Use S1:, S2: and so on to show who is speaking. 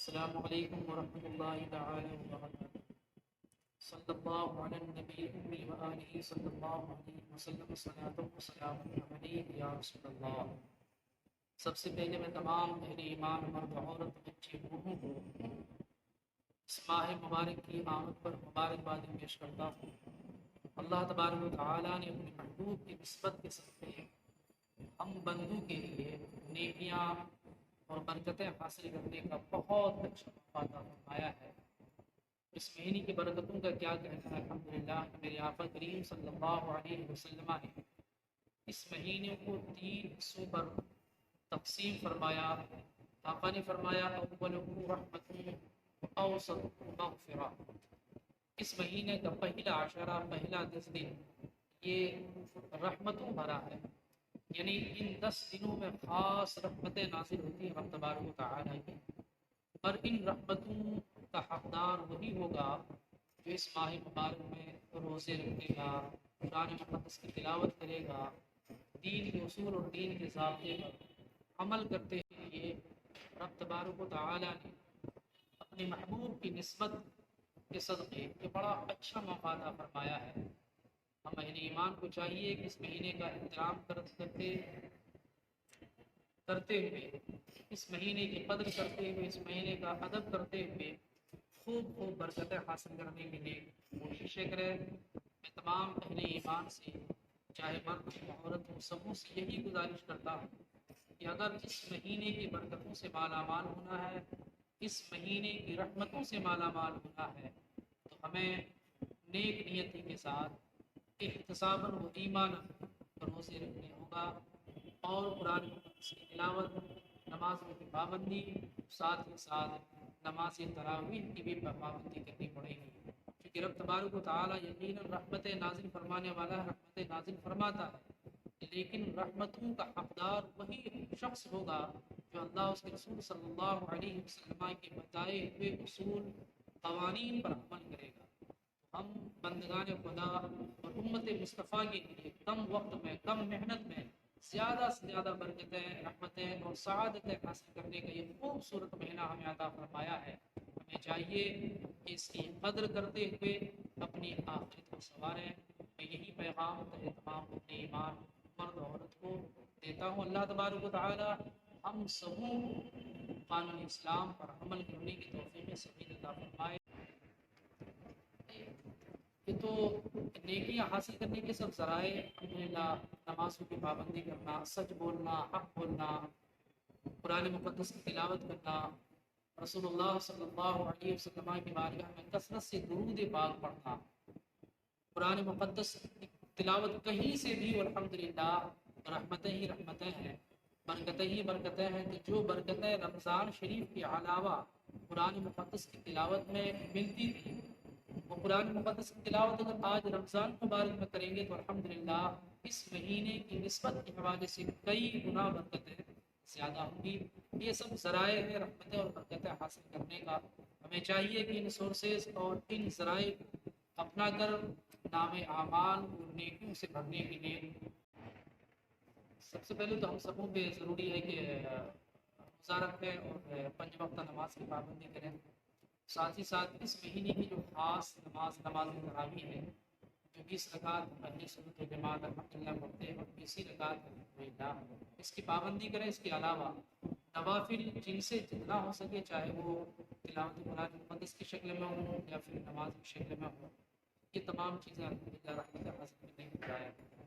S1: السلام علیکم ورحمۃ اللہ تعالی وبرکاتہ۔ صلی اللہ علی النبی الأمی وآلہ صلی اللہ علیہ وسلم، صلاۃ و سلام علیک یا رسول اللہ۔ سب سے پہلے میں تمام اہل ایمان، مرد عورت، بچے بوڑھوں کو اس ماہ مبارک کی آمد پر مبارکباد پیش کرتا ہوں۔ اللہ تبارک و تعالیٰ نے اپنے محبوب کی نسبت کے صدقے ہم بندوں کے لیے نیکیاں اور برکتیں حاصل کرنے کا بہت اچھا موقع عطا فرمایا ہے۔ اس مہینے کی برکتوں کا کیا کہنا ہے؟ الحمدللہ میرے آقا کریم صلی اللہ علیہ وسلم نے اس مہینے کو 3 حصوں پر تقسیم فرمایا۔ آقا نے فرمایا اول رحمت و اوسط مغفرہ۔ اس مہینے کا پہلا عشرہ، پہلا 10 دن یہ رحمتوں بھرا ہے، یعنی ان 10 دنوں میں خاص رحمتیں نازل ہوتی ہیں رب تبارک و تعالیٰ کی، اور ان رحمتوں کا حقدار وہی ہوگا جو اس ماہ مبارک میں روزے رکھے گا، قرآن مقدس کی تلاوت کرے گا، دین کے اصول اور دین کے ضابطے پر عمل کرتے ہوئے رب تبارک و تعالیٰ نے اپنے محبوب کی نسبت کے صدقے یہ بڑا اچھا موقع عطا فرمایا ہے۔ ہم اہل ایمان کو چاہیے کہ اس مہینے کا احترام کرتے ہوئے، اس مہینے کی قدر کرتے ہوئے، اس مہینے کا ادب کرتے ہوئے خوب برکتیں حاصل کرنے کے لیے کوششیں کریں۔ میں تمام اہل ایمان سے، چاہے مرد ہو عورت ہو، سبوں سے یہی گزارش کرتا ہوں کہ اگر اس مہینے کی برکتوں سے مالا مال ہونا ہے، اس مہینے کی رحمتوں سے مالا مال ہونا ہے، تو ہمیں نیک نیتی کے ساتھ احتساباً و ایماناً روزے رکھنے ہوگا، اور قرآن کی تلاوت، نماز کی پابندی، ساتھ ہی ساتھ نماز تراویح کی بھی پابندی کرنی پڑے گی، کیونکہ رب تبارک و تعالیٰ یقیناً رحمت نازل فرمانے والا ہے، رحمت نازل فرماتا ہے، لیکن رحمتوں کا حقدار وہی شخص ہوگا جو اللہ اس کے رسول صلی اللہ علیہ وسلم کے بتائے ہوئے اصول قوانین پر عمل کرے گا۔ ہم بندگان خدا اور امت مصطفیٰ کے لیے کم وقت میں، کم محنت میں زیادہ سے زیادہ برکتیں، رحمتیں اور سعادتیں حاصل کرنے کا یہ خوبصورت مہینہ ہمیں عطا فرمایا ہے۔ ہمیں چاہیے کہ اس کی قدر کرتے ہوئے اپنی آخرت کو سنواریں۔ میں یہی پیغام تمام اپنے ایمان مرد عورت کو دیتا ہوں۔ اللہ تبارک و تعالی ہم سبوں قانون اسلام پر عمل کرنے کی توفیق سبیل عطا فرمائے۔ یہ تو نیکیاں حاصل کرنے کے سب ذرائع الحمدللہ، نمازوں کی پابندی کرنا، سچ بولنا، حق بولنا، قرآن مقدس کی تلاوت کرنا، رسول اللہ صلی اللہ علیہ وسلم کی بارگاہ میں کثرت سے درود پاک پڑھنا، قرآن مقدس کی تلاوت کہیں سے بھی الحمدللہ رحمتیں ہی رحمتیں ہیں، برکتیں ہی برکتیں ہیں۔ کہ جو برکتیں رمضان شریف کے علاوہ قرآن مقدس کی تلاوت میں ملتی تھی، وہ قرآن مقدس کی تلاوت اگر آج رمضان مبارک میں کریں گے تو الحمدللہ اس مہینے کی نسبت کے حوالے سے کئی گنا برکتیں زیادہ ہوں گی۔ یہ سب ذرائع ہیں رحمتیں اور برکتیں حاصل کرنے کا۔ ہمیں چاہیے کہ ان سورسز اور ان ذرائع اپنا کر نام اعمال اور نیکیوں سے بھرنے کے لیے سب سے پہلے تو ہم سبوں پہ ضروری ہے کہ روزہ رکھیں اور 5 وقتہ نماز کی پابندی کریں۔ ساتھ ہی ساتھ اس مہینے کی جو خاص نماز تراویح ہے، جو 20 رکعت پہلی سنت و جماعت الحمدللہ پڑھتے ہیں، اور 20 رکعت الحمدللہ، اس کی پابندی کریں۔ اس کے علاوہ نوافل جن سے جتنا ہو سکے، چاہے وہ تلاوت قرآن مقدس کی شکل میں ہو یا پھر نماز کی شکل میں ہو، یہ تمام چیزیں الحمدللہ رحمت حاصل کرنے کی ذرائع ہیں۔